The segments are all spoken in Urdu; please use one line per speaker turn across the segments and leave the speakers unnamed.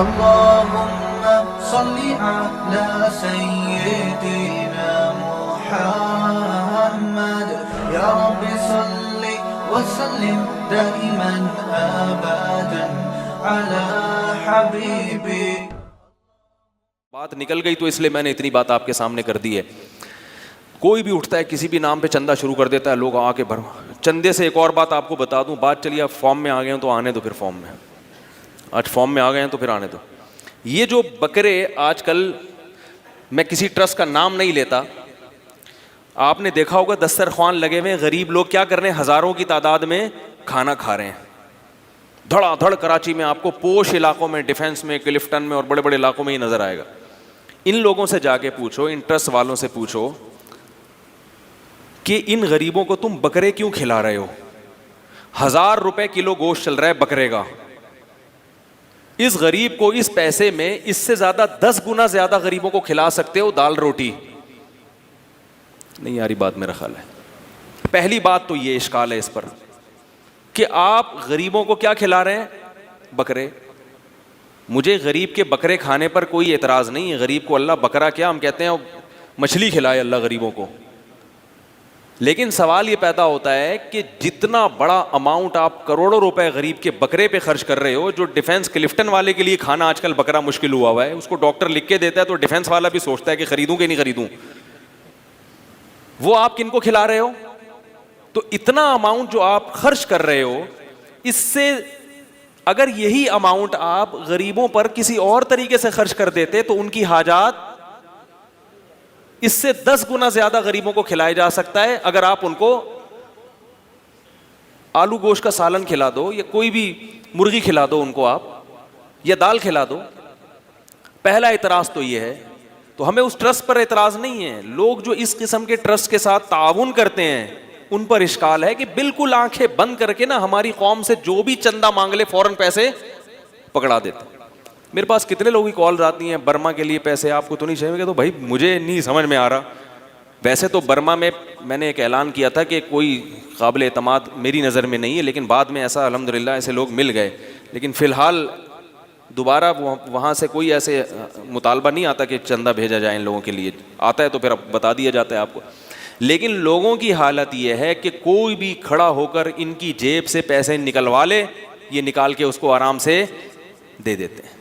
اللهم صل على سيدنا محمد يا رب صل وسلم دائما ابدا على حبيبي.
بات نکل گئی تو اس لیے میں نے اتنی بات آپ کے سامنے کر دی ہے. کوئی بھی اٹھتا ہے کسی بھی نام پہ چندہ شروع کر دیتا ہے, لوگ آ کے چندے سے. ایک اور بات آپ کو بتا دوں, بات چلیے فارم میں آ گئے ہیں تو آنے دو, پھر فارم میں آج فارم میں آ گئے ہیں تو پھر آنے دو. یہ جو بکرے آج کل, میں کسی ٹرسٹ کا نام نہیں لیتا, آپ نے دیکھا ہوگا دسترخوان لگے ہوئے, غریب لوگ کیا کر رہے ہیں, ہزاروں کی تعداد میں کھانا کھا رہے ہیں. دھڑا دھڑ کراچی میں آپ کو پوش علاقوں میں, ڈیفینس میں, کلفٹن میں اور بڑے بڑے علاقوں میں یہ نظر آئے گا. ان لوگوں سے جا کے پوچھو, ان ٹرسٹ والوں سے پوچھو کہ ان غریبوں کو تم بکرے کیوں کھلا رہے ہو. 1000 روپے کلو گوشت چل رہا ہے بکرے کا. اس غریب کو اس پیسے میں اس سے زیادہ 10 گنا زیادہ غریبوں کو کھلا سکتے ہو دال روٹی. نہیں یاری بات میرا خیال ہے. پہلی بات تو یہ اشکال ہے اس پر کہ آپ غریبوں کو کیا کھلا رہے ہیں, بکرے. مجھے غریب کے بکرے کھانے پر کوئی اعتراض نہیں ہے. غریب کو اللہ بکرا کیا, ہم کہتے ہیں مچھلی کھلائے اللہ غریبوں کو. لیکن سوال یہ پیدا ہوتا ہے کہ جتنا بڑا اماؤنٹ آپ کروڑوں روپے غریب کے بکرے پہ خرچ کر رہے ہو, جو ڈیفینس کلفٹن والے کے لیے کھانا آج کل بکرا مشکل ہوا ہوا ہے, اس کو ڈاکٹر لکھ کے دیتا ہے تو ڈیفینس والا بھی سوچتا ہے کہ خریدوں کہ نہیں خریدوں. وہ آپ کن کو کھلا رہے ہو؟ تو اتنا اماؤنٹ جو آپ خرچ کر رہے ہو, اس سے اگر یہی اماؤنٹ آپ غریبوں پر کسی اور طریقے سے خرچ کر دیتے تو ان کی حاجات اس سے 10 گنا زیادہ غریبوں کو کھلایا جا سکتا ہے. اگر آپ ان کو آلو گوشت کا سالن کھلا دو, یا کوئی بھی مرغی کھلا دو ان کو آپ, یا دال کھلا دو. پہلا اعتراض تو یہ ہے. تو ہمیں اس ٹرسٹ پر اعتراض نہیں ہے. لوگ جو اس قسم کے ٹرسٹ کے ساتھ تعاون کرتے ہیں ان پر اشکال ہے کہ بالکل آنکھیں بند کر کے نا ہماری قوم سے جو بھی چندہ مانگ لے فوراً پیسے پکڑا دیتے. میرے پاس کتنے لوگوں کی کال آتی ہیں, برما کے لیے پیسے آپ کو تو نہیں چاہیے. تو بھائی مجھے نہیں سمجھ میں آ رہا. ویسے تو برما میں نے ایک اعلان کیا تھا کہ کوئی قابل اعتماد میری نظر میں نہیں ہے, لیکن بعد میں ایسا الحمدللہ ایسے لوگ مل گئے. لیکن فی الحال دوبارہ وہاں سے کوئی ایسے مطالبہ نہیں آتا کہ چندہ بھیجا جائے ان لوگوں کے لیے. آتا ہے تو پھر بتا دیا جاتا ہے آپ کو. لیکن لوگوں کی حالت یہ ہے کہ کوئی بھی کھڑا ہو کر ان کی جیب سے پیسے نکلوا لے, یہ نکال کے اس کو آرام سے دے دیتے ہیں.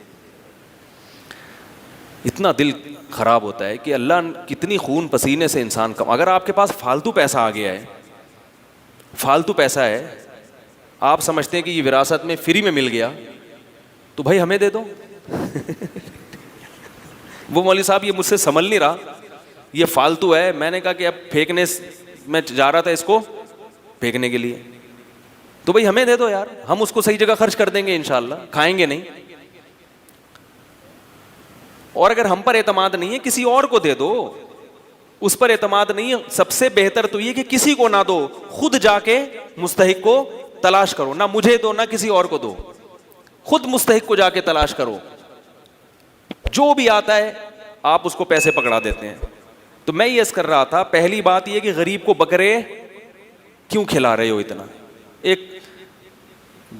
اتنا دل خراب ہوتا ہے کہ اللہ کتنی خون پسینے سے انسان کا. اگر آپ کے پاس فالتو پیسہ آ گیا ہے, فالتو پیسہ ہے, آپ سمجھتے ہیں کہ یہ وراثت میں فری میں مل گیا, تو بھائی ہمیں دے دو. وہ مولوی صاحب یہ مجھ سے سنبھل نہیں رہا, یہ فالتو ہے. میں نے کہا کہ اب پھینکنے میں جا رہا تھا اس کو پھینکنے کے لیے, تو بھائی ہمیں دے دو یار, ہم اس کو صحیح جگہ خرچ کر دیں گے انشاءاللہ, کھائیں گے نہیں. اور اگر ہم پر اعتماد نہیں ہے کسی اور کو دے دو. اس پر اعتماد نہیں ہے, سب سے بہتر تو یہ کہ کسی کو نہ دو, خود جا کے مستحق کو تلاش کرو. نہ مجھے دو نہ کسی اور کو دو, خود مستحق کو جا کے تلاش کرو. جو بھی آتا ہے آپ اس کو پیسے پکڑا دیتے ہیں. تو میں یہ عرض کر رہا تھا, پہلی بات یہ کہ غریب کو بکرے کیوں کھلا رہے ہو اتنا. ایک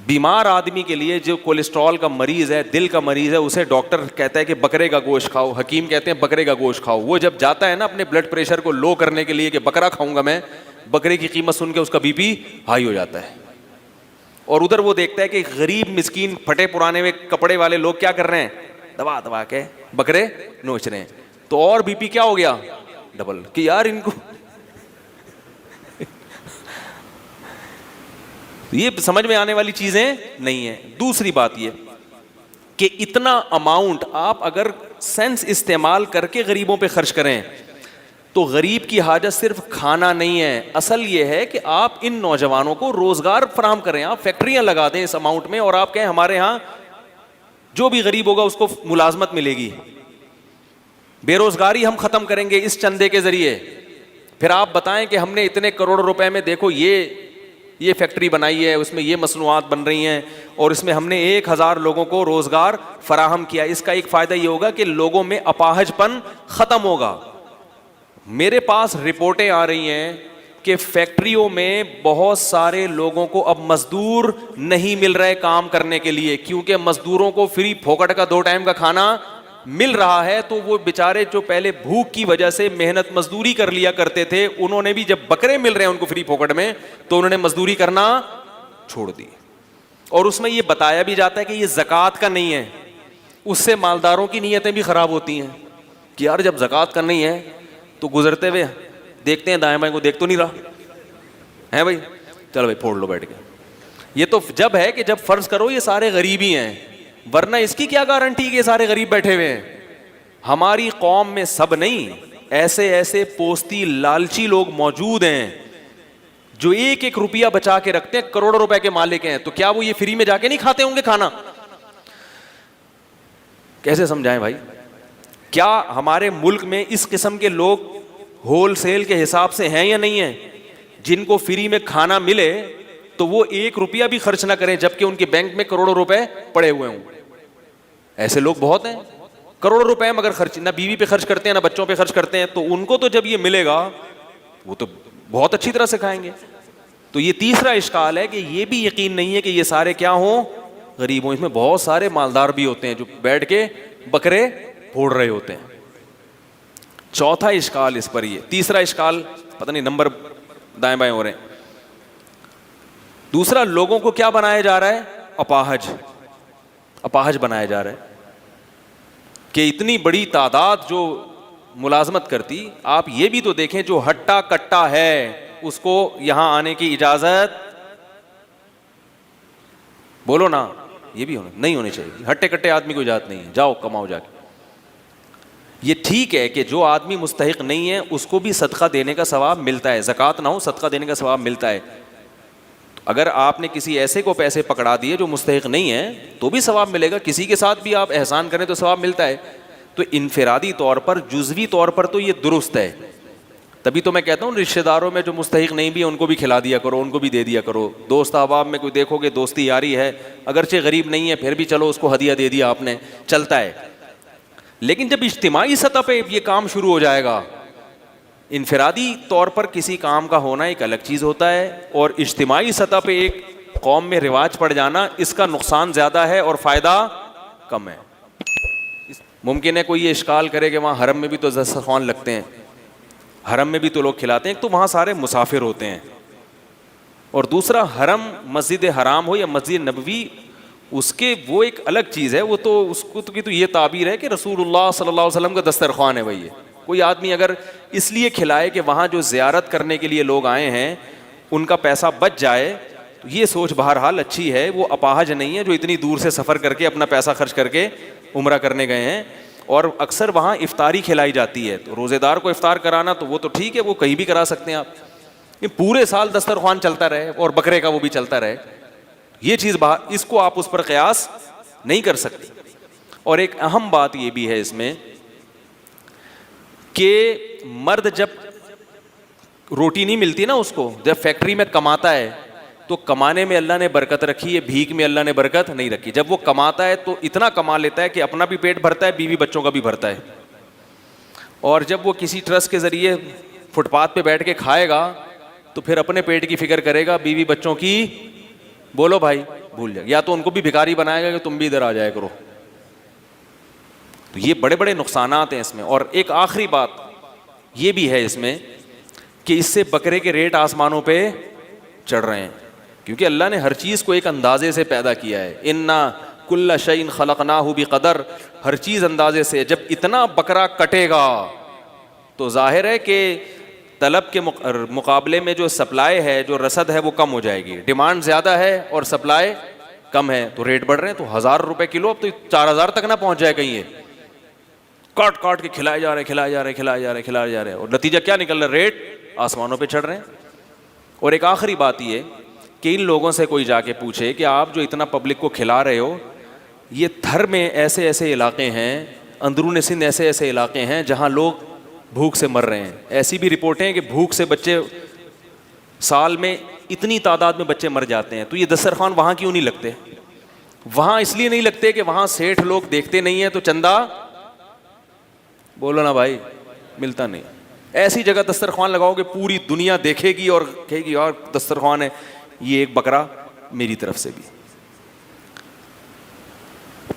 بیمار آدمی کے لیے جو کولیسٹرول کا مریض ہے, دل کا مریض ہے, اسے ڈاکٹر کہتا ہے کہ بکرے کا گوشت کھاؤ, حکیم کہتے ہیں بکرے کا گوشت کھاؤ. وہ جب جاتا ہے نا اپنے بلڈ پریشر کو لو کرنے کے لیے کہ بکرا کھاؤں گا میں, بکرے کی قیمت سن کے اس کا بی پی ہائی ہو جاتا ہے. اور ادھر وہ دیکھتا ہے کہ غریب مسکین پھٹے پرانے ہوئے کپڑے والے لوگ کیا کر رہے ہیں, دبا دبا کے بکرے نوچ رہے ہیں. تو اور بی پی کیا ہو گیا, ڈبل, کہ یار ان کو یہ سمجھ میں آنے والی چیزیں نہیں ہیں. دوسری بات یہ کہ اتنا اماؤنٹ آپ اگر سینس استعمال کر کے غریبوں پہ خرچ کریں تو غریب کی حاجت صرف کھانا نہیں ہے. اصل یہ ہے کہ آپ ان نوجوانوں کو روزگار فراہم کریں, آپ فیکٹریاں لگا دیں اس اماؤنٹ میں, اور آپ کہیں ہمارے ہاں جو بھی غریب ہوگا اس کو ملازمت ملے گی. بے روزگاری ہم ختم کریں گے اس چندے کے ذریعے. پھر آپ بتائیں کہ ہم نے اتنے کروڑ روپے میں دیکھو یہ فیکٹری بنائی ہے, اس میں یہ مصنوعات بن رہی ہیں, اور اس میں ہم نے 1000 لوگوں کو روزگار فراہم کیا. اس کا ایک فائدہ یہ ہوگا کہ لوگوں میں اپاہج پن ختم ہوگا. میرے پاس رپورٹیں آ رہی ہیں کہ فیکٹریوں میں بہت سارے لوگوں کو اب مزدور نہیں مل رہے کام کرنے کے لیے, کیونکہ مزدوروں کو فری پھوکٹ کا 2 ٹائم کا کھانا مل رہا ہے, تو وہ بیچارے جو پہلے بھوک کی وجہ سے محنت مزدوری کر لیا کرتے تھے, انہوں نے بھی جب بکرے مل رہے ہیں ان کو فری پھوکٹ میں, تو انہوں نے مزدوری کرنا چھوڑ دی. اور اس میں یہ بتایا بھی جاتا ہے کہ یہ زکوٰۃ کا نہیں ہے, اس سے مالداروں کی نیتیں بھی خراب ہوتی ہیں کہ یار جب زکوٰۃ کا نہیں ہے تو گزرتے ہوئے دیکھتے ہیں دائیں بائیں کو, دیکھ تو نہیں رہا ہے بھائی, چلو بھائی پھوڑ لو بیٹھ کے. یہ تو جب ہے کہ جب فرض کرو یہ سارے غریب ہی ہیں, ورنہ اس کی کیا گارنٹی کہ یہ سارے غریب بیٹھے ہوئے ہیں. ہماری قوم میں سب نہیں, ایسے ایسے پوستی لالچی لوگ موجود ہیں جو 1-1 روپیہ بچا کے رکھتے ہیں, کروڑوں روپے کے مالک ہیں. تو کیا وہ یہ فری میں جا کے نہیں کھاتے ہوں گے کھانا؟ کیسے سمجھائیں بھائی؟ کیا ہمارے ملک میں اس قسم کے لوگ ہول سیل کے حساب سے ہیں یا نہیں ہیں, جن کو فری میں کھانا ملے تو وہ 1 روپیہ بھی خرچ نہ کریں جبکہ ان کے بینک میں کروڑوں روپے پڑے ہوئے ہوں؟ ایسے لوگ بہت ہیں, کروڑوں روپے مگر خرچ نہ بیوی پہ خرچ کرتے ہیں نہ بچوں پہ خرچ کرتے ہیں. تو ان کو تو جب یہ ملے گا وہ تو بہت اچھی طرح سے کھائیں گے. تو یہ تیسرا اشکال ہے کہ یہ بھی یقین نہیں ہے کہ یہ سارے کیا ہوں, غریب ہوں. اس میں بہت سارے مالدار بھی ہوتے ہیں جو بیٹھ کے بکرے پھوڑ رہے ہوتے ہیں. چوتھا اشکال اس پر, یہ تیسرا اشکال پتہ نہیں نمبر دائیں بائیں ہو رہے ہیں. دوسرا, لوگوں کو کیا بنایا جا رہا ہے؟ اپاہج بنایا جا رہا ہے کہ اتنی بڑی تعداد جو ملازمت کرتی, آپ یہ بھی تو دیکھیں جو ہٹا کٹا ہے اس کو یہاں آنے کی اجازت بولو نا, یہ بھی نہیں ہونی چاہیے. ہٹے کٹے آدمی کو اجازت نہیں ہے, جاؤ کماؤ جا کے. یہ ٹھیک ہے کہ جو آدمی مستحق نہیں ہے اس کو بھی صدقہ دینے کا ثواب ملتا ہے, زکوٰۃ نہ ہو صدقہ دینے کا ثواب ملتا ہے. اگر آپ نے کسی ایسے کو پیسے پکڑا دیے جو مستحق نہیں ہے تو بھی ثواب ملے گا, کسی کے ساتھ بھی آپ احسان کریں تو ثواب ملتا ہے. تو انفرادی طور پر, جزوی طور پر تو یہ درست ہے. تبھی تو میں کہتا ہوں رشتہ داروں میں جو مستحق نہیں بھی ان کو بھی کھلا دیا کرو, ان کو بھی دے دیا کرو. دوست احباب میں کوئی دیکھو کہ دوستی یاری ہے, اگرچہ غریب نہیں ہے پھر بھی چلو اس کو ہدیہ دے دیا آپ نے, چلتا ہے. لیکن جب اجتماعی سطح پہ یہ کام شروع ہو جائے گا, انفرادی طور پر کسی کام کا ہونا ایک الگ چیز ہوتا ہے, اور اجتماعی سطح پہ ایک قوم میں رواج پڑ جانا, اس کا نقصان زیادہ ہے اور فائدہ کم ہے. ممکن ہے کوئی یہ اشکال کرے کہ وہاں حرم میں بھی تو دسترخوان لگتے ہیں, حرم میں بھی تو لوگ کھلاتے ہیں, تو وہاں سارے مسافر ہوتے ہیں. اور دوسرا, حرم مسجد حرام ہو یا مسجد نبوی, اس کے وہ ایک الگ چیز ہے, وہ تو اس کو کی تو یہ تعبیر ہے کہ رسول اللہ صلی اللہ علیہ وسلم کا دسترخوان ہے. بھائی کوئی آدمی اگر اس لیے کھلائے کہ وہاں جو زیارت کرنے کے لیے لوگ آئے ہیں ان کا پیسہ بچ جائے, تو یہ سوچ بہرحال اچھی ہے. وہ اپاہج نہیں ہے جو اتنی دور سے سفر کر کے اپنا پیسہ خرچ کر کے عمرہ کرنے گئے ہیں. اور اکثر وہاں افطاری کھلائی جاتی ہے, تو روزے دار کو افطار کرانا تو وہ تو ٹھیک ہے, وہ کہیں بھی کرا سکتے ہیں آپ. پورے سال دسترخوان چلتا رہے اور بکرے کا وہ بھی چلتا رہے, یہ چیز اس کو آپ اس پر قیاس نہیں کر سکتے. اور ایک اہم بات یہ بھی ہے اس میں کہ مرد جب روٹی نہیں ملتی نا اس کو, جب فیکٹری میں کماتا ہے تو کمانے میں اللہ نے برکت رکھی ہے, بھیک میں اللہ نے برکت نہیں رکھی. جب وہ کماتا ہے تو اتنا کما لیتا ہے کہ اپنا بھی پیٹ بھرتا ہے, بیوی بچوں کا بھی بھرتا ہے. اور جب وہ کسی ٹرسٹ کے ذریعے فٹ پاتھ پہ بیٹھ کے کھائے گا تو پھر اپنے پیٹ کی فکر کرے گا, بیوی بچوں کی بولو بھائی بھول جائے, یا تو ان کو بھی بھکاری بنائے گا کہ تم بھی ادھر آ جایا کرو. تو یہ بڑے بڑے نقصانات ہیں اس میں. اور ایک آخری بات یہ بھی ہے اس میں کہ اس سے بکرے کے ریٹ آسمانوں پہ چڑھ رہے ہیں, کیونکہ اللہ نے ہر چیز کو ایک اندازے سے پیدا کیا ہے. انا کل شیء خلقناہ بقدر, ہر چیز اندازے سے. جب اتنا بکرا کٹے گا تو ظاہر ہے کہ طلب کے مقابلے میں جو سپلائی ہے, جو رسد ہے, وہ کم ہو جائے گی. ڈیمانڈ زیادہ ہے اور سپلائی کم ہے تو ریٹ بڑھ رہے ہیں. تو 1000 روپے کلو, اب تو 4000 تک نہ پہنچ جائے کہیں. یہ کاٹ کاٹ کے کھلائے جا رہے ہیں اور نتیجہ کیا نکل رہا ہے؟ ریٹ آسمانوں پہ چڑھ رہے ہیں. اور ایک آخری بات یہ کہ ان لوگوں سے کوئی جا کے پوچھے کہ آپ جو اتنا پبلک کو کھلا رہے ہو, یہ تھر میں ایسے ایسے علاقے ہیں, اندرون سندھ ایسے ایسے علاقے ہیں جہاں لوگ بھوک سے مر رہے ہیں. ایسی بھی رپورٹیں ہیں کہ بھوک سے بچے سال میں اتنی تعداد میں بچے مر جاتے ہیں. تو یہ دسترخوان وہاں کیوں نہیں لگتے؟ وہاں اس لیے نہیں لگتے کہ وہاں سیٹھ لوگ دیکھتے نہیں ہیں, تو چندہ بولو نا بھائی ملتا نہیں. ایسی جگہ دسترخوان لگاؤ کہ پوری دنیا دیکھے گی اور کہے گی یار دسترخوان ہے، یہ ایک بکرا میری طرف سے بھی.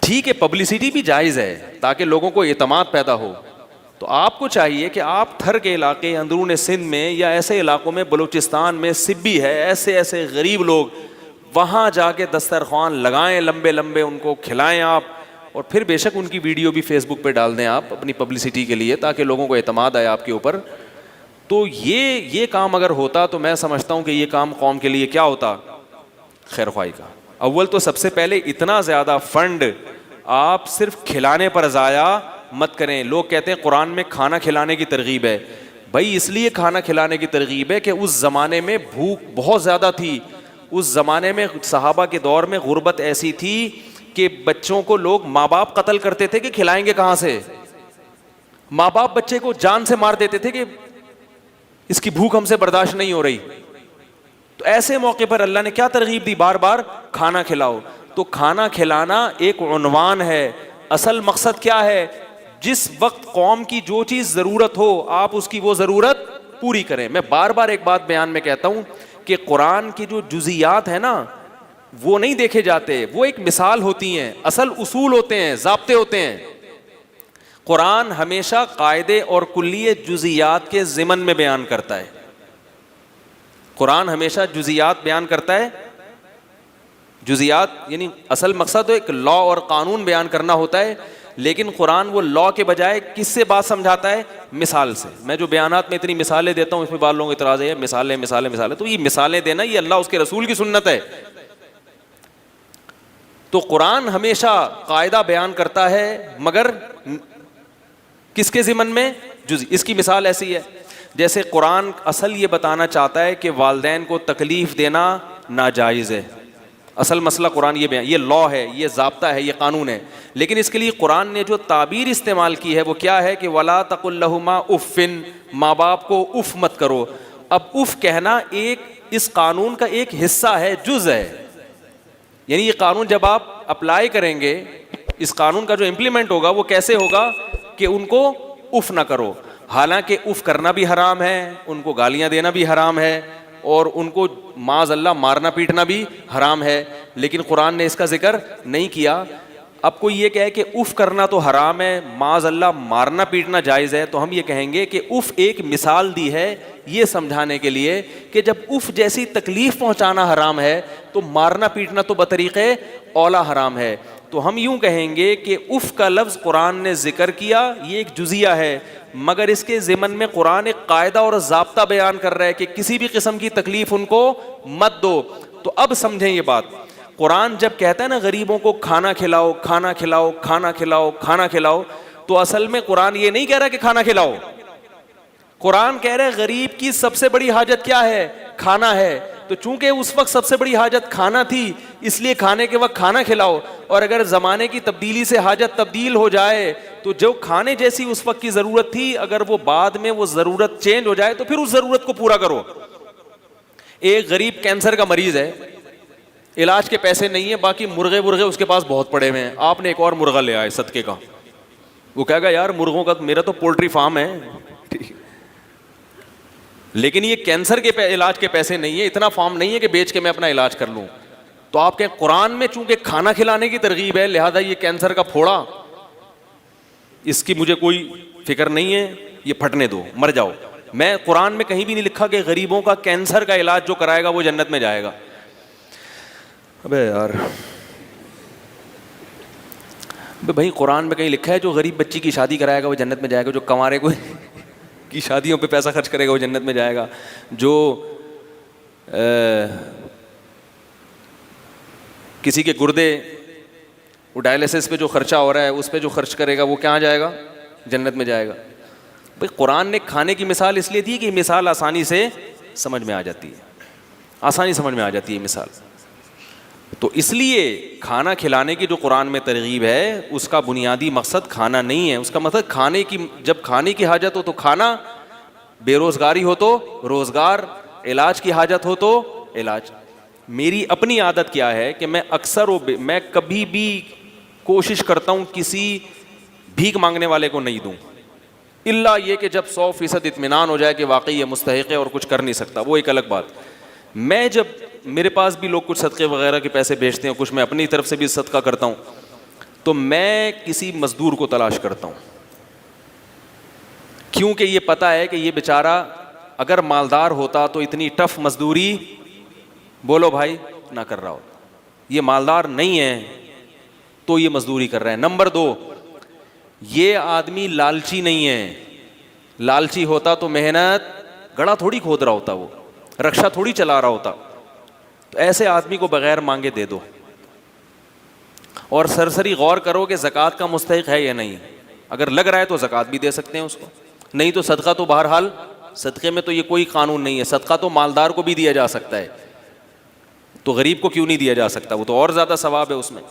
ٹھیک ہے پبلسٹی بھی جائز ہے تاکہ لوگوں کو اعتماد پیدا ہو. تو آپ کو چاہیے کہ آپ تھر کے علاقے، اندرون سندھ میں یا ایسے علاقوں میں، بلوچستان میں سبی ہے، ایسے ایسے غریب لوگ، وہاں جا کے دسترخوان لگائیں لمبے لمبے، ان کو کھلائیں آپ، اور پھر بے شک ان کی ویڈیو بھی فیس بک پہ ڈال دیں آپ اپنی پبلسٹی کے لیے تاکہ لوگوں کو اعتماد آئے آپ کے اوپر. تو یہ کام اگر ہوتا تو میں سمجھتا ہوں کہ یہ کام قوم کے لیے کیا ہوتا، خیر خواہی کا. اول تو سب سے پہلے اتنا زیادہ فنڈ آپ صرف کھلانے پر ضائع مت کریں. لوگ کہتے ہیں قرآن میں کھانا کھلانے کی ترغیب ہے. بھائی اس لیے کھانا کھلانے کی ترغیب ہے کہ اس زمانے میں بھوک بہت زیادہ تھی. اس زمانے میں صحابہ کے دور میں غربت ایسی تھی کہ بچوں کو لوگ ماں باپ قتل کرتے تھے کہ کھلائیں گے کہاں سے. ماں باپ بچے کو جان سے مار دیتے تھے کہ اس کی بھوک ہم سے برداشت نہیں ہو رہی. تو ایسے موقع پر اللہ نے کیا ترغیب دی، بار بار کھانا کھلاؤ. تو کھانا کھلانا ایک عنوان ہے. اصل مقصد کیا ہے، جس وقت قوم کی جو چیز ضرورت ہو آپ اس کی وہ ضرورت پوری کریں. میں بار بار ایک بات بیان میں کہتا ہوں کہ قرآن کی جو جزیات ہیں نا وہ نہیں دیکھے جاتے، وہ ایک مثال ہوتی ہیں، اصل اصول ہوتے ہیں، ضابطے ہوتے ہیں. قرآن ہمیشہ قاعدے اور کلیے جزیات کے ضمن میں بیان کرتا ہے. قرآن ہمیشہ جزیات بیان کرتا ہے. جزیات یعنی اصل مقصد ایک لا اور قانون بیان کرنا ہوتا ہے، لیکن قرآن وہ لا کے بجائے کس سے بات سمجھاتا ہے، مثال سے. میں جو بیانات میں اتنی مثالیں دیتا ہوں اس میں بعض لوگوں کو اعتراض ہے مثالیں مثالیں مثالیں، تو یہ مثالیں دینا یہ اللہ اس کے رسول کی سنت ہے. تو قرآن ہمیشہ قاعدہ بیان کرتا ہے مگر کس کے ضمن میں، اس کی مثال ایسی ہے جیسے قرآن اصل یہ بتانا چاہتا ہے کہ والدین کو تکلیف دینا ناجائز ہے. اصل مسئلہ قرآن یہ بیان، یہ لا ہے، یہ ضابطہ ہے، یہ قانون ہے. لیکن اس کے لیے قرآن نے جو تعبیر استعمال کی ہے وہ کیا ہے کہ وَلَا تَقُلْ لَهُمَا اُفٍّ، ماں باپ کو اف مت کرو. اب اف کہنا ایک اس قانون کا ایک حصہ ہے، جز ہے. یعنی یہ قانون جب آپ اپلائی کریں گے، اس قانون کا جو امپلیمنٹ ہوگا وہ کیسے ہوگا کہ ان کو اف نہ کرو. حالانکہ اف کرنا بھی حرام ہے، ان کو گالیاں دینا بھی حرام ہے، اور ان کو معاذ اللہ مارنا پیٹنا بھی حرام ہے، لیکن قرآن نے اس کا ذکر نہیں کیا. اب کوئی یہ کہے کہ اف کرنا تو حرام ہے، معاذ اللہ مارنا پیٹنا جائز ہے، تو ہم یہ کہیں گے کہ اف ایک مثال دی ہے یہ سمجھانے کے لیے کہ جب اف جیسی تکلیف پہنچانا حرام ہے تو مارنا پیٹنا تو بطریق اولا حرام ہے. تو ہم یوں کہیں گے کہ اف کا لفظ قرآن نے ذکر کیا، یہ ایک جزیہ ہے، مگر اس کے ضمن میں قرآن ایک قاعدہ اور ضابطہ بیان کر رہا ہے کہ کسی بھی قسم کی تکلیف ان کو مت دو. تو اب سمجھیں یہ بات، قرآن جب کہتا ہے نا غریبوں کو کھانا کھلاؤ کھانا کھلاؤ کھانا کھلاؤ کھانا کھلاؤ، تو اصل میں قرآن یہ نہیں کہہ رہا کہ کھانا کھلاؤ. قرآن کہہ رہا ہے غریب کی سب سے بڑی حاجت کیا ہے، کھانا ہے. تو چونکہ اس وقت سب سے بڑی حاجت کھانا تھی اس لیے کھانے کے وقت کھانا کھلاؤ، اور اگر زمانے کی تبدیلی سے حاجت تبدیل ہو جائے تو جو کھانے جیسی اس وقت کی ضرورت تھی اگر وہ بعد میں وہ ضرورت چینج ہو جائے تو پھر اس ضرورت کو پورا کرو. ایک غریب کینسر کا مریض ہے، علاج کے پیسے نہیں ہیں، باقی مرغے اس کے پاس بہت پڑے ہوئے ہیں. آپ نے ایک اور مرغا لے آئے صدقے کا. وہ کہے گا یار مرغوں کا میرا تو پولٹری فارم ہے، لیکن یہ کینسر کے علاج کے پیسے نہیں ہے، اتنا فارم نہیں ہے کہ بیچ کے میں اپنا علاج کر لوں. تو آپ کے قرآن میں چونکہ کھانا کھلانے کی ترغیب ہے لہذا یہ کینسر کا پھوڑا اس کی مجھے کوئی فکر نہیں ہے، یہ پھٹنے دو مر جاؤ. میں قرآن میں کہیں بھی نہیں لکھا کہ غریبوں کا کینسر کا علاج جو کرائے گا وہ جنت میں جائے گا. ابے یار بھائی قرآن میں کہیں لکھا ہے جو غریب بچی کی شادی کرائے گا وہ جنت میں جائے گا، جو کنوارے کو کی شادیوں پہ پیسہ خرچ کرے گا وہ جنت میں جائے گا، جو کسی کے گردے وہ ڈائلسس پہ جو خرچہ ہو رہا ہے اس پہ جو خرچ کرے گا وہ کہاں جائے گا، جنت میں جائے گا. بھائی قرآن نے کھانے کی مثال اس لیے دی کہ مثال آسانی سے سمجھ میں آ جاتی ہے، آسانی سمجھ میں آ جاتی ہے مثال. تو اس لیے کھانا کھلانے کی جو قرآن میں ترغیب ہے اس کا بنیادی مقصد کھانا نہیں ہے. اس کا مقصد کھانے کی، جب کھانے کی حاجت ہو تو کھانا، بے روزگاری ہو تو روزگار، علاج کی حاجت ہو تو علاج. میری اپنی عادت کیا ہے کہ میں اکثر میں کبھی بھی کوشش کرتا ہوں کسی بھیک مانگنے والے کو نہیں دوں. الا یہ کہ جب 100% اطمینان ہو جائے کہ واقعی یہ مستحق ہے اور کچھ کر نہیں سکتا، وہ ایک الگ بات. میں جب میرے پاس بھی لوگ کچھ صدقے وغیرہ کے پیسے بھیجتے ہیں، کچھ میں اپنی طرف سے بھی صدقہ کرتا ہوں، تو میں کسی مزدور کو تلاش کرتا ہوں، کیونکہ یہ پتہ ہے کہ یہ بیچارہ اگر مالدار ہوتا تو اتنی ٹف مزدوری، بولو بھائی، نہ کر رہا ہوتا. یہ مالدار نہیں ہے تو یہ مزدوری کر رہا ہے. نمبر 2، یہ آدمی لالچی نہیں ہے. لالچی ہوتا تو محنت گڑھا تھوڑی کھود رہا ہوتا، وہ رکشہ تھوڑی چلا رہا ہوتا. تو ایسے آدمی کو بغیر مانگے دے دو، اور سرسری غور کرو کہ زکوٰۃ کا مستحق ہے یا نہیں. اگر لگ رہا ہے تو زکوٰۃ بھی دے سکتے ہیں اس کو، نہیں تو صدقہ تو بہرحال، صدقے میں تو یہ کوئی قانون نہیں ہے، صدقہ تو مالدار کو بھی دیا جا سکتا ہے، تو غریب کو کیوں نہیں دیا جا سکتا؟ وہ تو اور زیادہ ثواب ہے اس میں.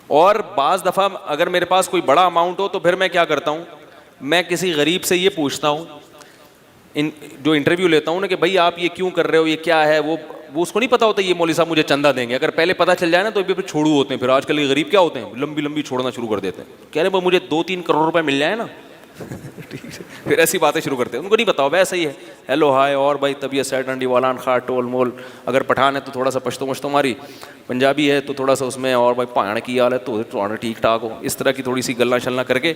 اور بعض دفعہ اگر میرے پاس کوئی بڑا اماؤنٹ ہو تو پھر میں کیا کرتا ہوں، میں کسی غریب سے یہ پوچھتا ہوں، جو انٹرویو لیتا ہوں نا، کہ بھائی آپ یہ کیوں کر رہے ہو، یہ کیا ہے. وہ اس کو نہیں پتا ہوتا یہ مولوی صاحب مجھے چندہ دیں گے. اگر پہلے پتہ چل جائے نا تو پھر چھوڑو ہوتے ہیں. پھر آج کل یہ غریب کیا ہوتے ہیں، لمبی لمبی چھوڑنا شروع کر دیتے ہیں، کہہ رہے ہیں مجھے 2-3 کروڑ روپے مل جائے نا. پھر ایسی باتیں شروع کرتے ہیں. ان کو نہیں پتا ہو ویسا ہی ہے، ہیلو ہائے، اور بھائی طبیعت سیٹ انڈی والان خا ٹول مول. اگر پٹھان ہے تو تھوڑا سا پشتو مشتو ماری، پنجابی ہے تو تھوڑا سا اس میں، اور بھائی پہاڑ کی حال ہے تو ٹھیک ٹھاک ہو. اس طرح کی تھوڑی سی گلا شلنا کر کے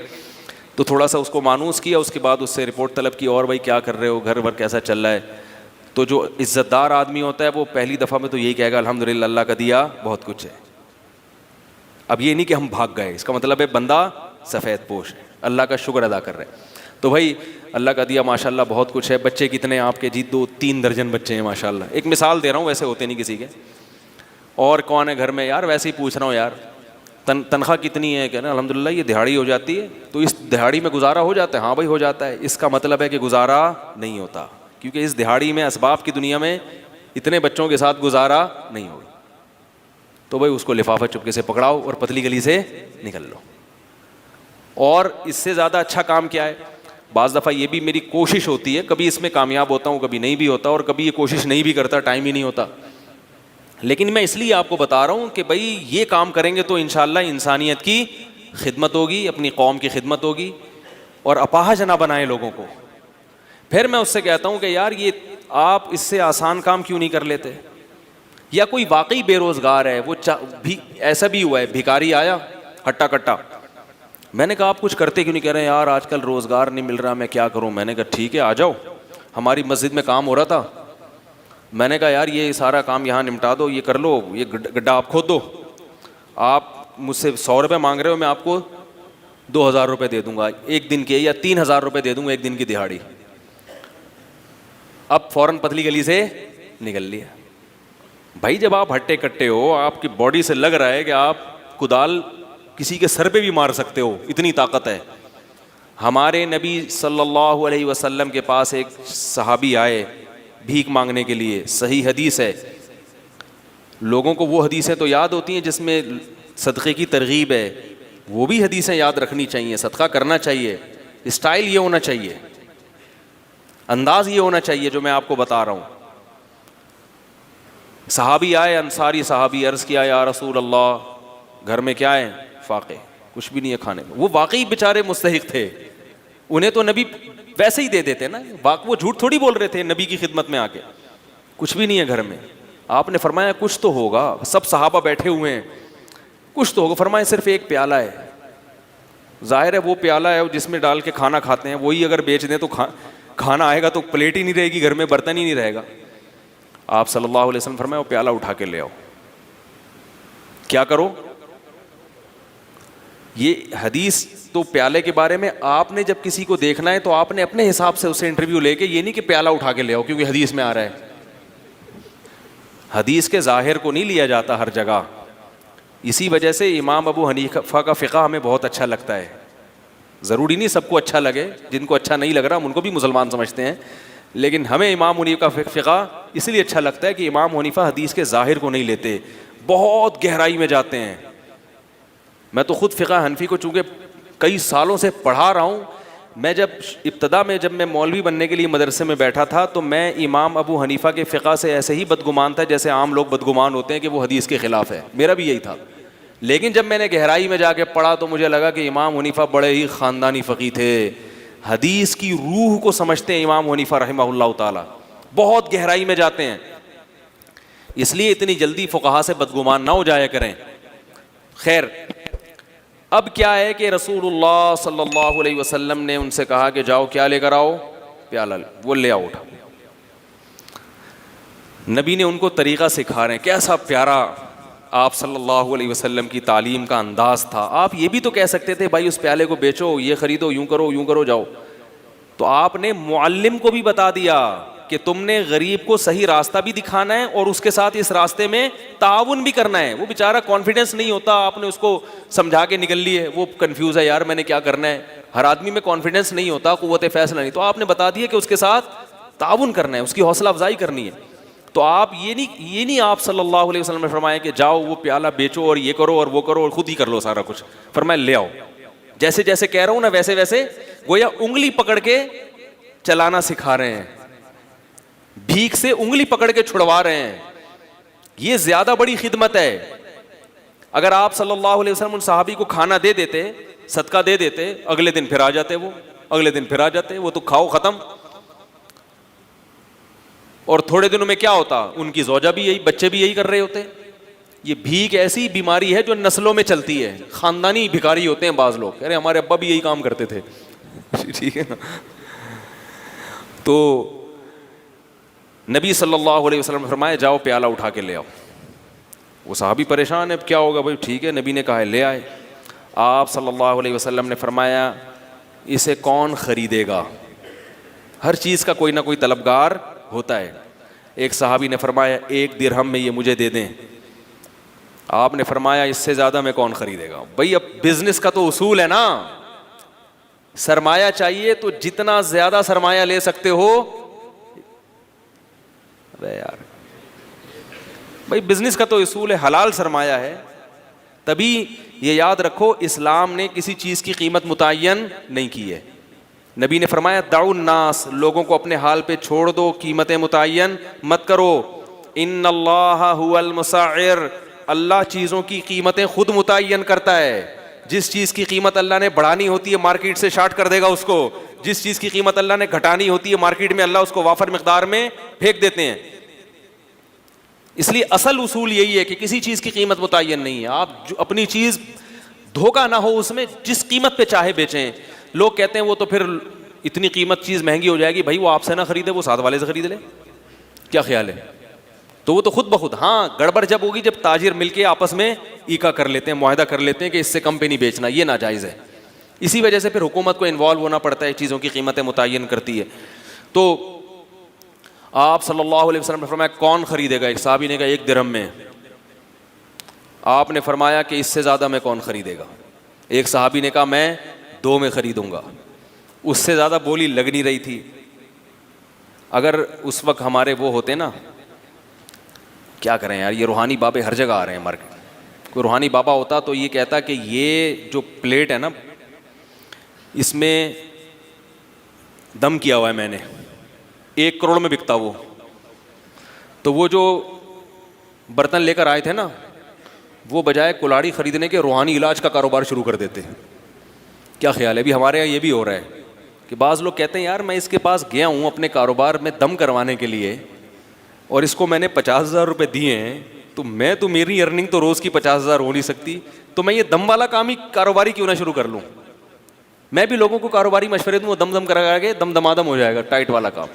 تو تھوڑا سا اس کو مانوس کیا. اس کے بعد اس سے رپورٹ طلب کی، اور بھائی کیا کر رہے ہو، گھر بھر کیسا چل رہا ہے. تو جو عزت دار آدمی ہوتا ہے وہ پہلی دفعہ میں تو یہی کہے گا الحمدللہ اللہ کا دیا بہت کچھ ہے. اب یہ نہیں کہ ہم بھاگ گئے، اس کا مطلب ہے بندہ سفید پوش ہے، اللہ کا شکر ادا کر رہے ہیں. تو بھائی اللہ کا دیا ماشاءاللہ بہت کچھ ہے. بچے کتنے آپ کے؟ جی 2-3 درجن بچے ہیں ماشاءاللہ. ایک مثال دے رہا ہوں، ویسے ہوتے نہیں کسی کے. اور کون ہے گھر میں؟ یار ویسے ہی پوچھ رہا ہوں یار. تنخواہ کتنی ہے؟ کہنا الحمدللہ یہ دہاڑی ہو جاتی ہے. تو اس دہاڑی میں گزارا ہو جاتا ہے؟ ہاں بھائی ہو جاتا ہے. اس کا مطلب ہے کہ گزارا نہیں ہوتا، کیونکہ اس دہاڑی میں اسباب کی دنیا میں اتنے بچوں کے ساتھ گزارا نہیں ہوگا. تو بھائی اس کو لفافہ چپکے سے پکڑاؤ اور پتلی گلی سے نکل لو. اور اس سے زیادہ اچھا کام کیا ہے؟ بعض دفعہ یہ بھی میری کوشش ہوتی ہے، کبھی اس میں کامیاب ہوتا ہوں کبھی نہیں بھی ہوتا، اور کبھی یہ کوشش نہیں بھی کرتا، ٹائم ہی نہیں ہوتا. لیکن میں اس لیے آپ کو بتا رہا ہوں کہ بھائی یہ کام کریں گے تو انشاءاللہ انسانیت کی خدمت ہوگی، اپنی قوم کی خدمت ہوگی. اور اپاہج نہ بنائیں لوگوں کو. پھر میں اس سے کہتا ہوں کہ یار یہ آپ اس سے آسان کام کیوں نہیں کر لیتے؟ یا کوئی واقعی بے روزگار ہے، وہ ایسا بھی ہوا ہے، بھکاری آیا ہٹا کٹا، میں نے کہا آپ کچھ کرتے کیوں نہیں؟ کہہ رہے ہیں یار آج کل روزگار نہیں مل رہا، میں کیا کروں. میں نے کہا ٹھیک ہے آ جاؤ، ہماری مسجد میں کام ہو رہا تھا. میں نے کہا یار یہ سارا کام یہاں نمٹا دو، یہ کر لو، یہ گڈھا آپ کھود دو. آپ مجھ سے 100 روپے مانگ رہے ہو، میں آپ کو 2000 روپے دے دوں گا ایک دن کے، یا 3000 روپے دے دوں گا ایک دن کی دہاڑی. اب فوراً پتلی گلی سے نکل لیا. بھائی جب آپ ہٹے کٹے ہو، آپ کی باڈی سے لگ رہا ہے کہ آپ کدال کسی کے سر پہ بھی مار سکتے ہو، اتنی طاقت ہے. ہمارے نبی صلی اللہ علیہ وسلم کے پاس ایک صحابی آئے بھیک مانگنے کے لیے، صحیح حدیث ہے. لوگوں کو وہ حدیثیں تو یاد ہوتی ہیں جس میں صدقے کی ترغیب ہے، وہ بھی حدیثیں یاد رکھنی چاہیے. صدقہ کرنا چاہیے، اسٹائل یہ ہونا چاہیے، انداز یہ ہونا چاہیے جو میں آپ کو بتا رہا ہوں. صحابی آئے، انصاری صحابی، عرض کیا یا رسول اللہ گھر میں کیا ہے؟ فاقے، کچھ بھی نہیں ہے کھانے میں. وہ واقعی بیچارے مستحق تھے، انہیں تو نبی ویسے ہی دے دیتے نا، وہ جھوٹ تھوڑی بول رہے تھے نبی کی خدمت میں آ کے. کچھ بھی نہیں ہے گھر میں. آپ نے فرمایا کچھ تو ہوگا، سب صحابہ بیٹھے ہوئے ہیں، کچھ تو ہوگا. فرمایا صرف ایک پیالہ ہے. ظاہر ہے وہ پیالہ ہے جس میں ڈال کے کھانا کھاتے ہیں، وہی اگر بیچ دیں تو کھانا آئے گا تو پلیٹ ہی نہیں رہے گی گھر میں، برتن ہی نہیں رہے گا. آپ صلی اللہ علیہ وسلم فرمایا وہ پیالہ اٹھا کے لے آؤ. کیا کرو؟ یہ حدیث تو پیالے کے بارے میں، آپ نے جب کسی کو دیکھنا ہے تو آپ نے اپنے حساب سے اسے انٹرویو لے کے، یہ نہیں کہ پیالہ اٹھا کے لے آؤ کیونکہ حدیث میں آ رہا ہے. حدیث کے ظاہر کو نہیں لیا جاتا ہر جگہ. اسی وجہ سے امام ابو حنیفہ کا فقہ ہمیں بہت اچھا لگتا ہے. ضروری نہیں سب کو اچھا لگے، جن کو اچھا نہیں لگ رہا ہم ان کو بھی مسلمان سمجھتے ہیں، لیکن ہمیں امام حنیفہ کا فقہ اس لیے اچھا لگتا ہے کہ امام حنیفہ حدیث کے ظاہر کو نہیں لیتے، بہت گہرائی میں جاتے ہیں. میں تو خود فقہ حنفی کو چونکہ کئی سالوں سے پڑھا رہا ہوں، میں جب ابتدا میں جب میں مولوی بننے کے لیے مدرسے میں بیٹھا تھا تو میں امام ابو حنیفہ کے فقہ سے ایسے ہی بدگمان تھا جیسے عام لوگ بدگمان ہوتے ہیں کہ وہ حدیث کے خلاف ہے. میرا بھی یہی تھا. لیکن جب میں نے گہرائی میں جا کے پڑھا تو مجھے لگا کہ امام حنیفہ بڑے ہی خاندانی فقیہ تھے, حدیث کی روح کو سمجھتے ہیں امام حنیفہ رحمہ اللہ تعالی, بہت گہرائی میں جاتے ہیں, اس لیے اتنی جلدی فقہا سے بدگمان نہ ہو جایا کریں. خیر, اب کیا ہے کہ رسول اللہ صلی اللہ علیہ وسلم نے ان سے کہا کہ جاؤ کیا لے کر آؤ, پیالہ. وہ لے آؤ اٹھا. نبی نے ان کو طریقہ سکھا رہے ہیں, کیسا پیارا آپ صلی اللہ علیہ وسلم کی تعلیم کا انداز تھا. آپ یہ بھی تو کہہ سکتے تھے بھائی اس پیالے کو بیچو, یہ خریدو, یوں کرو جاؤ. تو آپ نے معلم کو بھی بتا دیا کہ تم نے غریب کو صحیح راستہ بھی دکھانا ہے اور اس کے ساتھ اس راستے میں تعاون بھی کرنا ہے. وہ بیچارہ کانفیڈنس نہیں ہوتا, آپ نے اس کو سمجھا کے نکل لی ہے, وہ کنفیوز ہے یار میں نے کیا کرنا ہے. ہر آدمی میں کانفیڈنس نہیں ہوتا, قوت فیصلہ نہیں, تو آپ نے بتا دیا کہ اس کے ساتھ تعاون کرنا ہے, اس کی حوصلہ افزائی کرنی ہے. تو آپ یہ نہیں آپ صلی اللہ علیہ وسلم نے فرمایا کہ جاؤ وہ پیالہ بیچو اور یہ کرو اور وہ کرو اور خود ہی کر لو سارا کچھ. فرمایا لے آؤ, جیسے جیسے کہہ رہا ہوں نا ویسے ویسے گویا انگلی پکڑ کے چلانا سکھا رہے ہیں, بھیک سے انگلی پکڑ کے چھڑوا رہے ہیں. یہ زیادہ بڑی خدمت ہے. اگر آپ صلی اللہ علیہ وسلم ان صحابی کو کھانا دے دیتے, صدقہ دے دیتے, اگلے دن پھر آ جاتے, وہ تو کھاؤ ختم. اور تھوڑے دنوں میں کیا ہوتا, ان کی زوجہ بھی یہی, بچے بھی یہی کر رہے ہوتے. یہ بھیک ایسی بیماری ہے جو نسلوں میں چلتی ہے. خاندانی بھکاری ہوتے ہیں بعض لوگ, کہہ رہے ہمارے ابا بھی یہی کام کرتے تھے. ٹھیک ہے نا. تو نبی صلی اللہ علیہ وسلم نے فرمایا جاؤ پیالہ اٹھا کے لے آؤ. وہ صحابی پریشان ہے, کیا ہوگا بھائی, ٹھیک ہے نبی نے کہا ہے لے آئے. آپ صلی اللہ علیہ وسلم نے فرمایا اسے کون خریدے گا. ہر چیز کا کوئی نہ کوئی طلبگار ہوتا ہے. ایک صحابی نے فرمایا 1 درہم میں یہ مجھے دے دیں. آپ نے فرمایا اس سے زیادہ میں کون خریدے گا. بھائی اب بزنس کا تو اصول ہے نا, سرمایہ چاہیے تو جتنا زیادہ سرمایہ لے سکتے ہو. ارے یار بھائی بزنس کا تو اصول ہے, حلال سرمایہ ہے. تبھی یہ یاد رکھو اسلام نے کسی چیز کی قیمت متعین نہیں کی ہے. نبی نے فرمایا دعوا الناس, لوگوں کو اپنے حال پہ چھوڑ دو, قیمتیں متعین مت کرو. ان اللہ هو المسعر, اللہ چیزوں کی قیمتیں خود متعین کرتا ہے. جس چیز کی قیمت اللہ نے بڑھانی ہوتی ہے مارکیٹ سے شارٹ کر دے گا اس کو, جس چیز کی قیمت اللہ نے گھٹانی ہوتی ہے مارکیٹ میں اللہ اس کو وافر مقدار میں پھینک دیتے ہیں. اس لیے اصل اصول یہی ہے کہ کسی چیز کی قیمت متعین نہیں ہے. آپ جو اپنی چیز دھوکہ نہ ہو اس میں, جس قیمت پہ چاہے بیچیں. لوگ کہتے ہیں وہ تو پھر اتنی قیمت چیز مہنگی ہو جائے گی, بھائی وہ آپ سے نہ خریدے, وہ ساتھ والے سے خرید لے. کیا خیال ہے؟ تو وہ تو خود بخود, ہاں گڑبڑ جب ہوگی جب تاجر مل کے آپس میں ایکا کر لیتے ہیں, معاہدہ کر لیتے ہیں کہ اس سے کم پہ نہیں بیچنا, یہ ناجائز ہے. اسی وجہ سے پھر حکومت کو انوالو ہونا پڑتا ہے, چیزوں کی قیمتیں متعین کرتی ہے. تو آپ صلی اللہ علیہ وسلم نے فرمایا کون خریدے گا. ایک صحابی نے کہا 1 درہم میں. آپ نے فرمایا کہ اس سے زیادہ میں کون خریدے گا. ایک صحابی نے کہا میں 2 میں خریدوں گا. اس سے زیادہ بولی لگ نہیں رہی تھی. اگر اس وقت ہمارے وہ ہوتے نا, کیا کریں یار, یہ روحانی بابے ہر جگہ آ رہے ہیں مارکیٹ. کوئی روحانی بابا ہوتا تو یہ کہتا کہ یہ جو پلیٹ ہے نا اس میں دم کیا ہوا ہے میں نے, 1 کروڑ میں بکتا وہ. تو وہ جو برتن لے کر آئے تھے نا, وہ بجائے کلاڑی خریدنے کے روحانی علاج کا کاروبار شروع کر دیتے. کیا خیال ہے؟ ابھی ہمارے یہاں یہ بھی ہو رہا ہے کہ بعض لوگ کہتے ہیں یار میں اس کے پاس گیا ہوں اپنے کاروبار میں دم کروانے کے لیے, اور اس کو میں نے 50,000 روپے دیے ہیں, تو میری ارننگ تو روز کی 50,000 ہو نہیں سکتی, تو میں یہ دم والا کام ہی کاروباری کیوں نہ شروع کر لوں. میں بھی لوگوں کو کاروباری مشورے دوں, وہ دم کرا کے دمادم ہو جائے گا, ٹائٹ والا کام.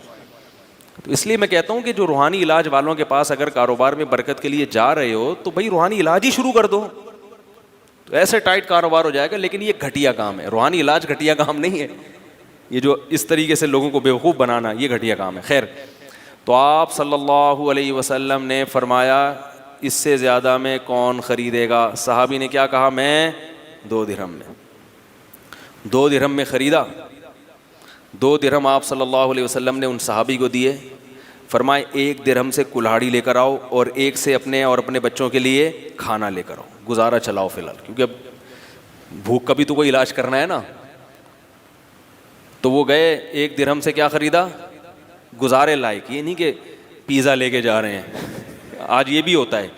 تو اس لیے میں کہتا ہوں کہ جو روحانی علاج والوں کے پاس اگر کاروبار میں برکت کے لیے جا رہے ہو تو بھائی روحانی علاج ہی شروع کر دو, تو ایسے ٹائٹ کاروبار ہو جائے گا. لیکن یہ گھٹیا کام ہے, روحانی علاج گھٹیا کام نہیں ہے. یہ جو اس طریقے سے لوگوں کو بیوقوف بنانا, یہ گھٹیا کام ہے. خیر, تو آپ صلی اللہ علیہ وسلم نے فرمایا اس سے زیادہ میں کون خریدے گا. صحابی نے کیا کہا, میں 2 درہم میں. 2 درہم میں خریدا. 2 درہم آپ صلی اللہ علیہ وسلم نے ان صحابی کو دیے. فرمائے 1 درہم سے کلہاڑی لے کر آؤ اور 1 سے اپنے اور اپنے بچوں کے لیے کھانا لے کر آؤ, گزارا چلاؤ فی الحال, کیونکہ اب بھوک کا بھی تو کوئی علاج کرنا ہے نا. تو وہ گئے, 1 درہم سے کیا خریدا, گزارے لائق. یہ نہیں کہ پیزا لے کے جا رہے ہیں. آج یہ بھی ہوتا ہے,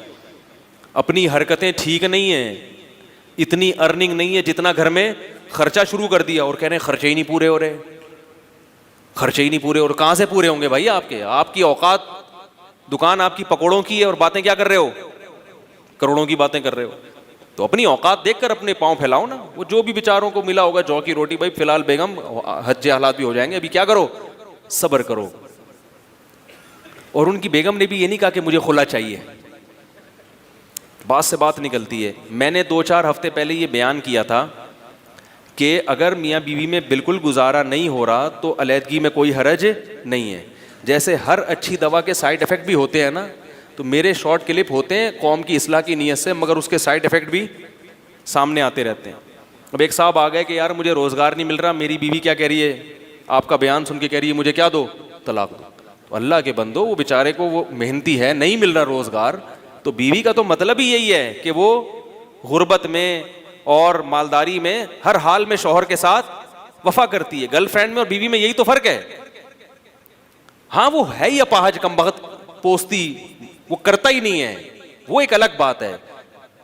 اپنی حرکتیں ٹھیک نہیں ہیں, اتنی ارننگ نہیں ہے جتنا گھر میں خرچہ شروع کر دیا, اور کہہ رہے ہیں خرچے ہی نہیں پورے ہو رہے, خرچے ہی نہیں پورے. اور کہاں سے پورے ہوں گے بھائی آپ کے؟ آپ کی اوقات, دکان آپ کی پکوڑوں کی ہے اور باتیں کیا کر رہے ہو؟ کروڑوں کی باتیں کر رہے ہو. تو اپنی اوقات دیکھ کر اپنے پاؤں پھیلاؤ نا. وہ جو بھی بیچاروں کو ملا ہوگا جو کی روٹی, بھائی فی الحال بیگم حج حالات بھی ہو جائیں گے, ابھی کیا کرو, صبر کرو. اور ان کی بیگم نے بھی یہ نہیں کہا کہ مجھے خلا چاہیے. بات سے بات نکلتی ہے. میں نے 2-4 ہفتے پہلے یہ بیان کیا تھا کہ اگر میاں بیوی میں بالکل گزارا نہیں ہو رہا تو علیحدگی میں کوئی حرج نہیں ہے. جیسے ہر اچھی دوا کے سائیڈ افیکٹ بھی ہوتے ہیں نا, تو میرے شارٹ کلپ ہوتے ہیں قوم کی اصلاح کی نیت سے, مگر اس کے سائیڈ افیکٹ بھی سامنے آتے رہتے ہیں. اب ایک صاحب آ گئے کہ یار مجھے روزگار نہیں مل رہا, میری بیوی کیا کہہ رہی ہے, آپ کا بیان سن کے کہہ رہی ہے مجھے کیا دو, طلاق دو. تو اللہ کے بندو, وہ بیچارے کو وہ محنتی ہے, نہیں مل رہا روزگار, تو بیوی کا تو مطلب ہی یہی ہے کہ وہ غربت میں اور مالداری میں ہر حال میں شوہر کے ساتھ وفا کرتی ہے. گرل فرینڈ میں اور بیوی میں یہی تو فرق ہے. ہاں وہ ہے ہی اپاہج کم بخت پوستی, وہ کرتا ہی نہیں ہے, وہ ایک الگ بات ہے,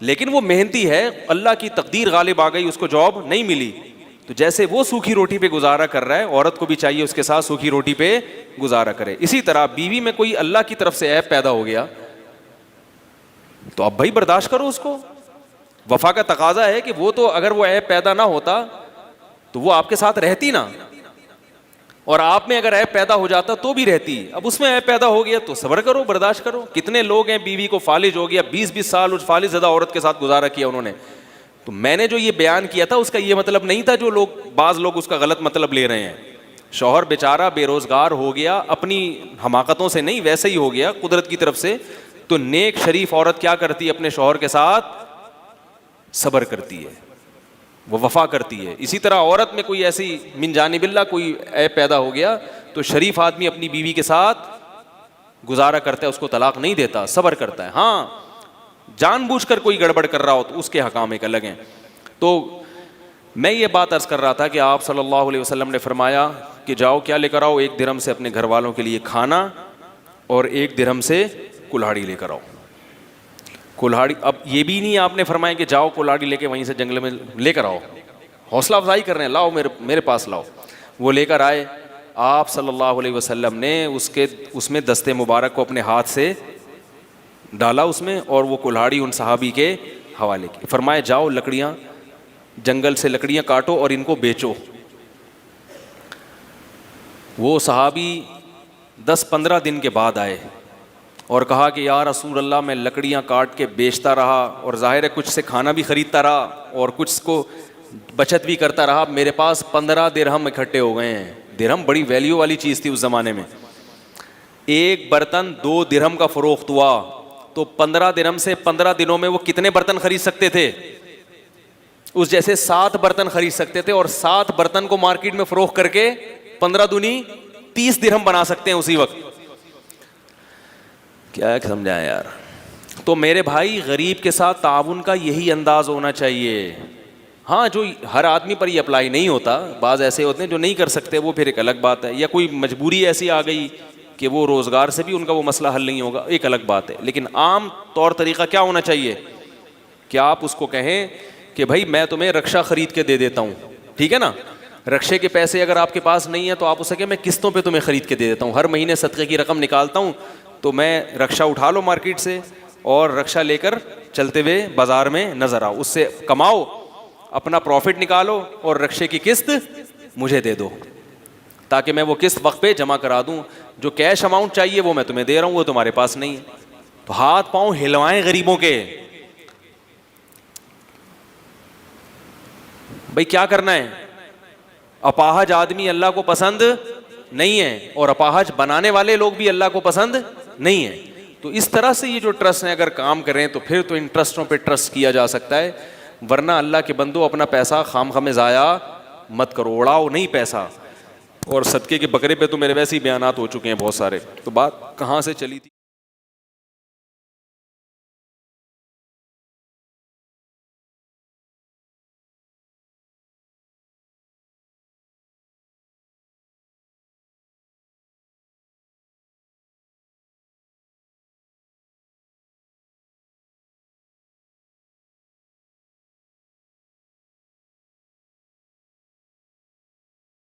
لیکن وہ محنتی ہے, اللہ کی تقدیر غالب آ گئی, اس کو جاب نہیں ملی. تو جیسے وہ سوکھی روٹی پہ گزارا کر رہا ہے, عورت کو بھی چاہیے اس کے ساتھ سوکھی روٹی پہ گزارا کرے. اسی طرح بیوی میں کوئی اللہ کی طرف سے عیب پیدا ہو گیا تو اب بھائی برداشت کرو اس کو. وفا کا تقاضا ہے کہ وہ تو اگر وہ عیب پیدا نہ ہوتا تو وہ آپ کے ساتھ رہتی نا, اور آپ میں اگر عیب پیدا ہو جاتا تو بھی رہتی. اب اس میں عیب پیدا ہو گیا تو صبر کرو, برداشت کرو. کتنے لوگ ہیں بیوی کو فالج ہو گیا, 20-20 سال اس فالج زدہ عورت کے ساتھ گزارا کیا انہوں نے. تو میں نے جو یہ بیان کیا تھا اس کا یہ مطلب نہیں تھا جو بعض لوگ اس کا غلط مطلب لے رہے ہیں. شوہر بیچارہ بے روزگار ہو گیا, اپنی حماقتوں سے نہیں, ویسے ہی ہو گیا قدرت کی طرف سے. تو نیک شریف عورت کیا کرتی ہے, اپنے شوہر کے ساتھ صبر کرتی ہے, وہ وفا کرتی ہے. اسی طرح عورت میں کوئی ایسی من جانب اللہ کوئی عیب پیدا ہو گیا تو شریف آدمی اپنی بیوی کے ساتھ گزارا کرتا ہے, اس کو طلاق نہیں دیتا, صبر کرتا ہے. ہاں جان بوجھ کر کوئی گڑبڑ کر رہا ہو تو اس کے حکام ایک الگ ہیں. تو میں یہ بات عرض کر رہا تھا کہ آپ صلی اللہ علیہ وسلم نے فرمایا کہ جاؤ کیا لے کر آؤ, 1 درہم سے اپنے گھر والوں کے لیے کھانا اور 1 درہم سے کلہاڑی لے کر آؤ. کلہاڑی, اب یہ بھی نہیں آپ نے فرمایا کہ جاؤ کلہاڑی لے کے وہیں سے جنگل میں لے کر آؤ, حوصلہ افزائی کر رہے ہیں, لاؤ میرے پاس لاؤ. وہ لے کر آئے, آپ صلی اللہ علیہ وسلم نے اس میں دستے مبارک کو اپنے ہاتھ سے ڈالا اس میں, اور وہ کلہاڑی ان صحابی کے حوالے کی. فرمایا جاؤ لکڑیاں, جنگل سے لکڑیاں کاٹو اور ان کو بیچو. وہ صحابی 10-15 دن کے بعد آئے اور کہا کہ یا رسول اللہ میں لکڑیاں کاٹ کے بیچتا رہا, اور ظاہر ہے کچھ سے کھانا بھی خریدتا رہا اور کچھ کو بچت بھی کرتا رہا, میرے پاس 15 درہم اکٹھے ہو گئے ہیں. درہم بڑی ویلیو والی چیز تھی اس زمانے میں. 1 برتن 2 درہم کا فروخت ہوا تو 15 درہم سے 15 دنوں میں وہ کتنے برتن خرید سکتے تھے؟ اس جیسے 7 برتن خرید سکتے تھے, اور 7 برتن کو مارکیٹ میں فروخت کر کے 15 دونی 30 درہم بنا سکتے ہیں اسی وقت. کیا سمجھائیں یار. تو میرے بھائی غریب کے ساتھ تعاون کا یہی انداز ہونا چاہیے. ہاں جو ہر آدمی پر یہ اپلائی نہیں ہوتا, بعض ایسے ہوتے ہیں جو نہیں کر سکتے, وہ پھر ایک الگ بات ہے, یا کوئی مجبوری ایسی آ گئی کہ وہ روزگار سے بھی ان کا وہ مسئلہ حل نہیں ہوگا, ایک الگ بات ہے. لیکن عام طور طریقہ کیا ہونا چاہیے کہ آپ اس کو کہیں کہ بھائی میں تمہیں رکشہ خرید کے دے دیتا ہوں, ٹھیک ہے نا, رکشے کے پیسے اگر آپ کے پاس نہیں ہیں تو آپ اسے کہ میں قسطوں پہ تمہیں خرید کے دے دیتا ہوں, ہر مہینے صدقے کی رقم نکالتا ہوں, تو میں رکشہ اٹھا لو مارکیٹ سے اور رکشہ لے کر چلتے ہوئے بازار میں نظر آؤ, اس سے کماؤ, اپنا پروفٹ نکالو اور رکشے کی قسط مجھے دے دو تاکہ میں وہ قسط وقت پہ جمع کرا دوں. جو کیش اماؤنٹ چاہیے وہ میں تمہیں دے رہا ہوں, وہ تمہارے پاس نہیں ہے. تو ہاتھ پاؤں ہلوائیں غریبوں کے. بھائی کیا کرنا ہے؟ اپاہج آدمی اللہ کو پسند نہیں ہے, اور اپاہج بنانے والے لوگ بھی اللہ کو پسند نہیں ہے. تو اس طرح سے یہ جو ٹرسٹ ہیں اگر کام کریں تو پھر تو ان ٹرسٹوں پہ ٹرسٹ کیا جا سکتا ہے, ورنہ اللہ کے بندو اپنا پیسہ خام خامے ضائع مت کرو, اڑاؤ نہیں پیسہ. اور صدقے کے بکرے پہ تو میرے ویسے ہی بیانات ہو چکے ہیں بہت سارے, تو بات کہاں سے چلی تھی.